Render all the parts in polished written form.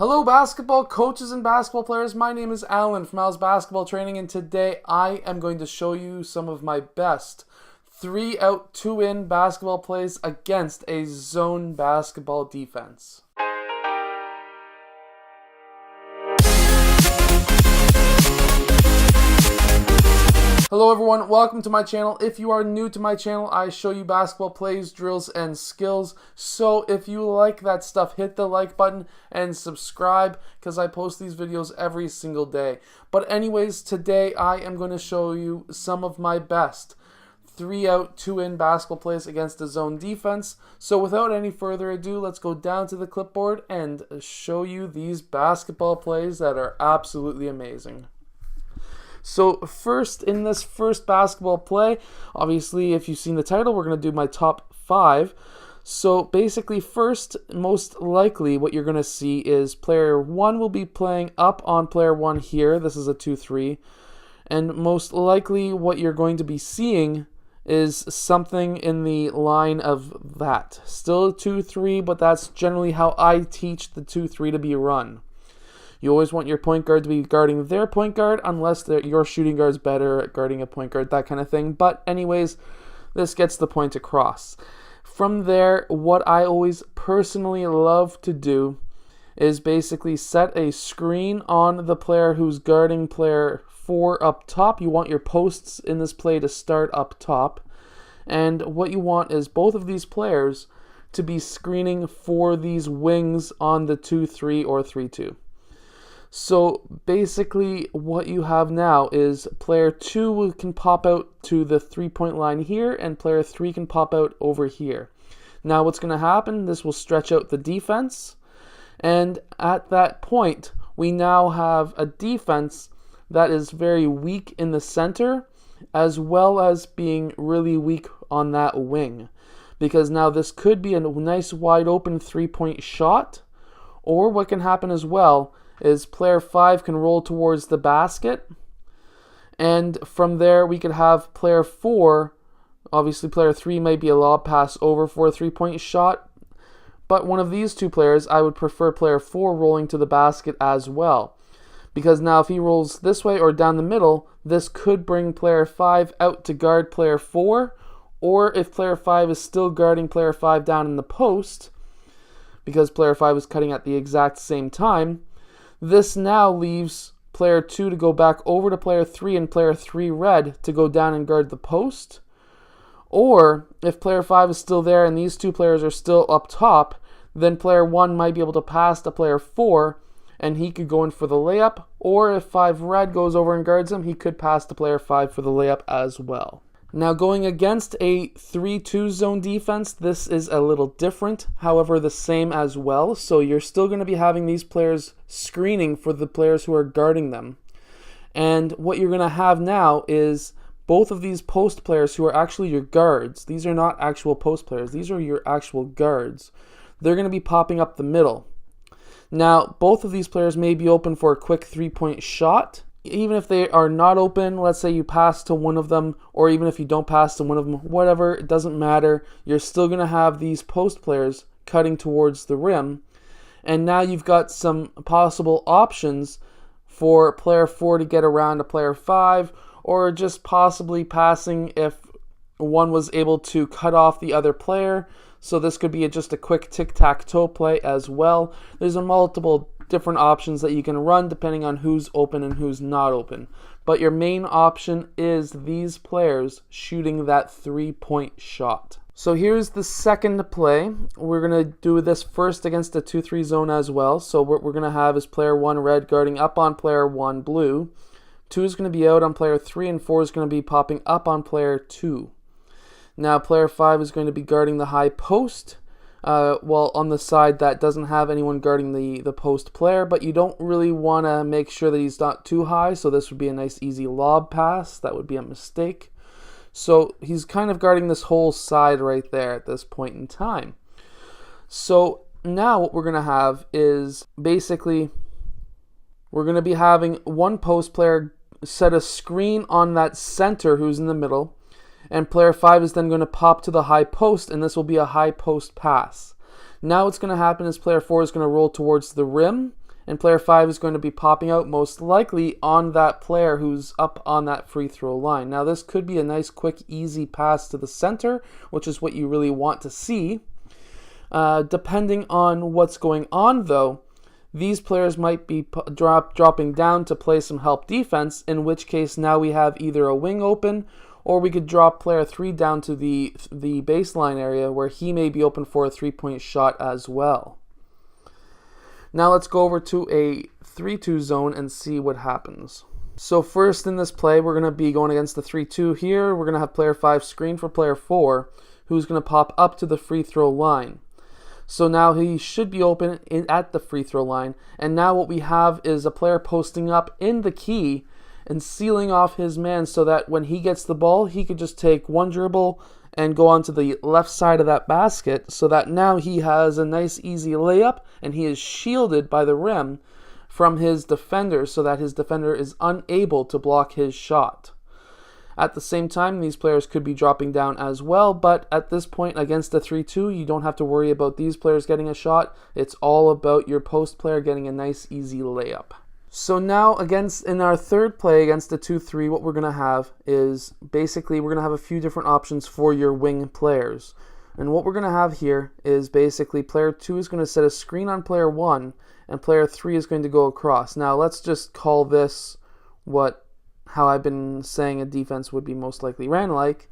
Hello basketball coaches and basketball players, my name is Alan from Al's Basketball Training, and today I am going to show you some of my best 3-out, 2-in basketball plays against a zone basketball defense. Hello everyone, welcome to my channel. If you are new to my channel, I show you basketball plays, drills, and skills. So if you like that stuff, hit the like button and subscribe because I post these videos every single day. But anyways, today I am going to show you some of my best 3-out, 2-in basketball plays against a zone defense. So without any further ado, let's go down to the clipboard and show you these basketball plays that are absolutely amazing. So first, in this first basketball play, obviously if you've seen the title, we're going to do my top 5. So basically first, most likely what you're going to see is player 1 will be playing up on player 1 here. This is a 2-3. And most likely what you're going to be seeing is something in the line of that. Still a 2-3, but that's generally how I teach the 2-3 to be run. You always want your point guard to be guarding their point guard unless your shooting guard's better at guarding a point guard, that kind of thing. But anyways, this gets the point across. From there, what I always personally love to do is basically set a screen on the player who's guarding player 4 up top. You want your posts in this play to start up top. And what you want is both of these players to be screening for these wings on the 2-3 or 3-2. So basically what you have now is player 2 can pop out to the 3-point line here and player 3 can pop out over here. Now what's going to happen, this will stretch out the defense, and at that point we now have a defense that is very weak in the center as well as being really weak on that wing, because now this could be a nice wide open 3-point shot, or what can happen as well is player 5 can roll towards the basket, and from there we could have player 4, obviously player 3 might be a lob pass over for a 3-point shot, but one of these two players, I would prefer player 4 rolling to the basket as well, because now if he rolls this way or down the middle, this could bring player 5 out to guard player 4, or if player 5 is still guarding player 5 down in the post, because player 5 is cutting at the exact same time, this now leaves player 2 to go back over to player 3 and player 3 red to go down and guard the post. Or if player 5 is still there and these two players are still up top, then player 1 might be able to pass to player 4 and he could go in for the layup. Or if 5 red goes over and guards him, he could pass to player 5 for the layup as well. Now going against a 3-2 zone defense, this is a little different, however the same as well. So you're still going to be having these players screening for the players who are guarding them. And what you're going to have now is both of these post players who are actually your guards. These are not actual post players. These are your actual guards. They're going to be popping up the middle. Now both of these players may be open for a quick 3-point shot. Even if they are not open, let's say you pass to one of them, or even if you don't pass to one of them, whatever, it doesn't matter. You're still going to have these post players cutting towards the rim. And now you've got some possible options for player 4 to get around to player 5, or just possibly passing if one was able to cut off the other player. So this could be just a quick tic-tac-toe play as well. There's a multiple different options that you can run depending on who's open and who's not open. But your main option is these players shooting that 3-point shot. So here's the second play. We're going to do this first against a 2-3 zone as well. So what we're going to have is player 1 red guarding up on player 1 blue. 2 is going to be out on player 3 and 4 is going to be popping up on player 2. Now player 5 is going to be guarding the high post. Well, on the side that doesn't have anyone guarding the post player, but you don't really want to make sure that he's not too high, so this would be a nice easy lob pass. That would be a mistake. So he's kind of guarding this whole side right there at this point in time. So now what we're going to have is basically we're going to be having one post player set a screen on that center who's in the middle, and player 5 is then going to pop to the high post, and this will be a high post pass. Now what's going to happen is player 4 is going to roll towards the rim, and player 5 is going to be popping out most likely on that player who's up on that free throw line. Now this could be a nice quick easy pass to the center, which is what you really want to see. Depending on what's going on though, these players might be dropping down to play some help defense, in which case now we have either a wing open, or we could drop player 3 down to the baseline area where he may be open for a 3-point shot as well. Now let's go over to a 3-2 zone and see what happens. So first in this play, we're going to be going against the 3-2 here. We're going to have player 5 screen for player 4, who's going to pop up to the free throw line. So now he should be open at the free throw line. And now what we have is a player posting up in the key and sealing off his man so that when he gets the ball, he could just take one dribble and go onto the left side of that basket, so that now he has a nice easy layup and he is shielded by the rim from his defender so that his defender is unable to block his shot. At the same time, these players could be dropping down as well, but at this point against the 3-2, you don't have to worry about these players getting a shot. It's all about your post player getting a nice easy layup. So now in our third play against the 2-3, what we're going to have is basically we're going to have a few different options for your wing players. And what we're going to have here is basically player 2 is going to set a screen on player 1 and player 3 is going to go across. Now let's just call this how I've been saying a defense would be most likely ran like.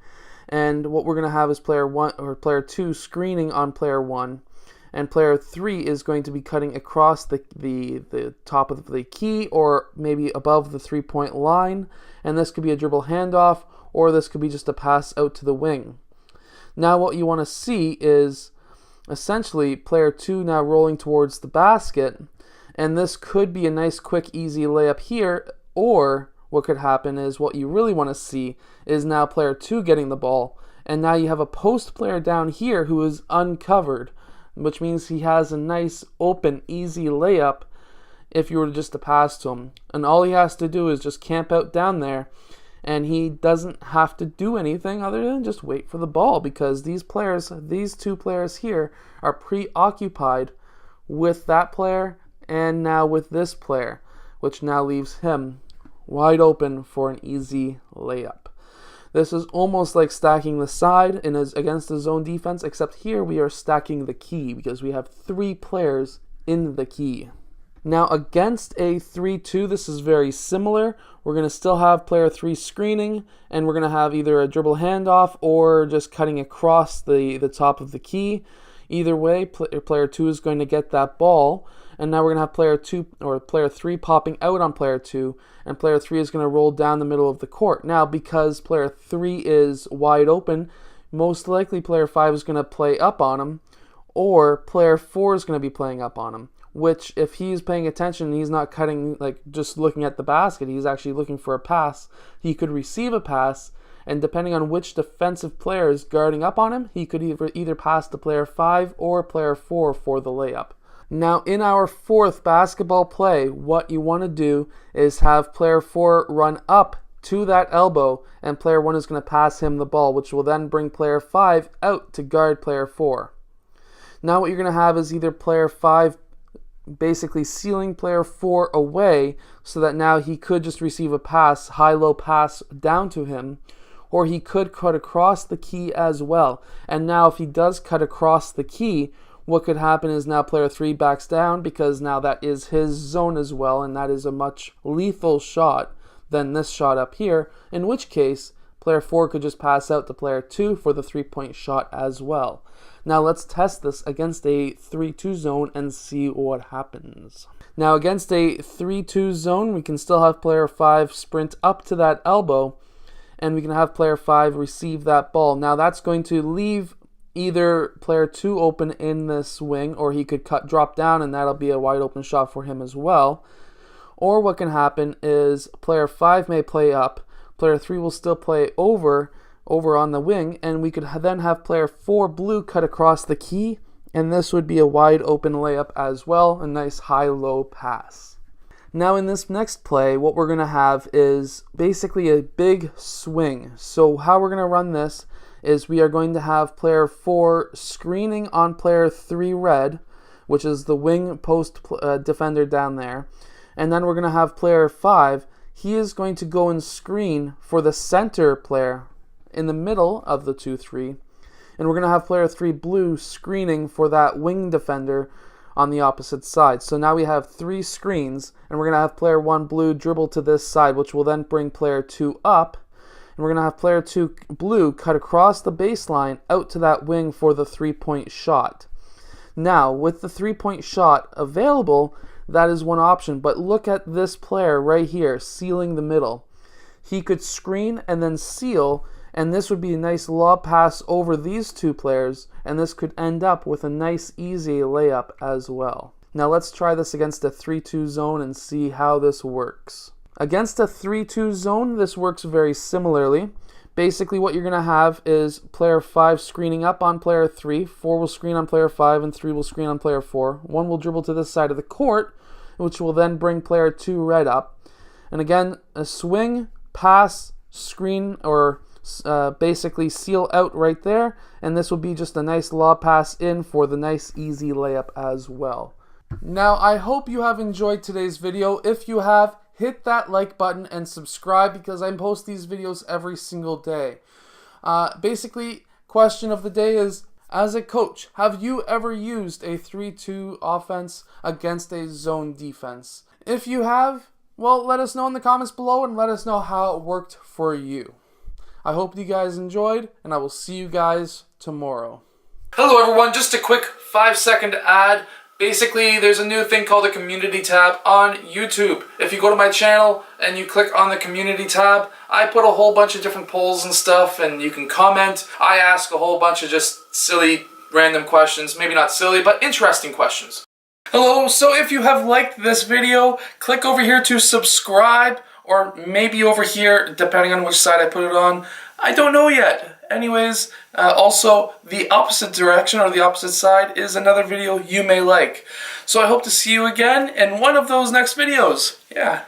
And what we're going to have is player 2 screening on player 1. And player 3 is going to be cutting across the top of the key or maybe above the 3-point line. And this could be a dribble handoff, or this could be just a pass out to the wing. Now what you want to see is essentially player 2 now rolling towards the basket. And this could be a nice quick easy layup here, or what could happen is what you really want to see is now player 2 getting the ball. And now you have a post player down here who is uncovered, which means he has a nice open easy layup if you were just to pass to him. And all he has to do is just camp out down there, and he doesn't have to do anything other than just wait for the ball, because these two players here are preoccupied with that player and now with this player, which now leaves him wide open for an easy layup. This is almost like stacking the side against the zone defense, except here we are stacking the key because we have 3 players in the key. Now against a 3-2, this is very similar. We're going to still have player 3 screening, and we're going to have either a dribble handoff or just cutting across the top of the key. Either way, player 2 is going to get that ball. And now we're going to have player 3 popping out on player 2, and player 3 is going to roll down the middle of the court. Now, because player 3 is wide open, most likely player 5 is going to play up on him, or player 4 is going to be playing up on him, which if he's paying attention, he's not cutting, just looking at the basket, he's actually looking for a pass. He could receive a pass, and depending on which defensive player is guarding up on him, he could either pass to player 5 or player 4 for the layup. Now in our fourth basketball play, what you want to do is have player 4 run up to that elbow, and player 1 is going to pass him the ball, which will then bring player 5 out to guard player 4. Now what you're going to have is either player 5 basically sealing player 4 away so that now he could just receive a pass, high-low pass down to him, or he could cut across the key as well. And now if he does cut across the key, what could happen is now player 3 backs down, because now that is his zone as well, and that is a much lethal shot than this shot up here, in which case player 4 could just pass out to player 2 for the 3-point shot as well. Now let's test this against a 3-2 zone and see what happens. Now against a 3-2 zone, we can still have player 5 sprint up to that elbow, and we can have player 5 receive that ball. Now that's going to leave either player 2 open in this wing, or he could drop down, and that'll be a wide open shot for him as well. Or what can happen is player 5 may play up, player 3 will still play over on the wing, and we could then have player 4 blue cut across the key, and this would be a wide open layup as well, a nice high-low pass. Now in this next play, what we're going to have is basically a big swing. So how we're going to run this is we are going to have player 4 screening on player 3 red, which is the wing post defender down there. And then we're going to have player 5. He is going to go and screen for the center player in the middle of the 2-3. And we're going to have player 3 blue screening for that wing defender on the opposite side. So now we have 3 screens, and we're going to have player 1 blue dribble to this side, which will then bring player 2 up. And we're going to have player 2 blue cut across the baseline out to that wing for the 3-point shot. Now, with the 3-point shot available, that is one option. But look at this player right here, sealing the middle. He could screen and then seal, and this would be a nice lob pass over these 2 players, and this could end up with a nice easy layup as well. Now let's try this against a 3-2 zone and see how this works. Against a 3-2 zone, this works very similarly. Basically what you're going to have is player 5 screening up on player 3, 4 will screen on player 5, and 3 will screen on player 4. 1 will dribble to this side of the court, which will then bring player 2 right up. And again, a swing, pass, screen, or basically seal out right there, and this will be just a nice lob pass in for the nice easy layup as well. Now I hope you have enjoyed today's video. If you have, hit that like button and subscribe because I post these videos every single day. Basically, question of the day is, as a coach, have you ever used a 3-2 offense against a zone defense? If you have, well, let us know in the comments below and let us know how it worked for you. I hope you guys enjoyed, and I will see you guys tomorrow. Hello everyone, just a quick 5-second ad. Basically, there's a new thing called a community tab on YouTube. If you go to my channel and you click on the community tab, I put a whole bunch of different polls and stuff, and you can comment. I ask a whole bunch of just silly, random questions. Maybe not silly, but interesting questions. Hello, so if you have liked this video, click over here to subscribe, or maybe over here, depending on which side I put it on. I don't know yet. Anyways, also, the opposite direction, or the opposite side, is another video you may like. So I hope to see you again in one of those next videos. Yeah.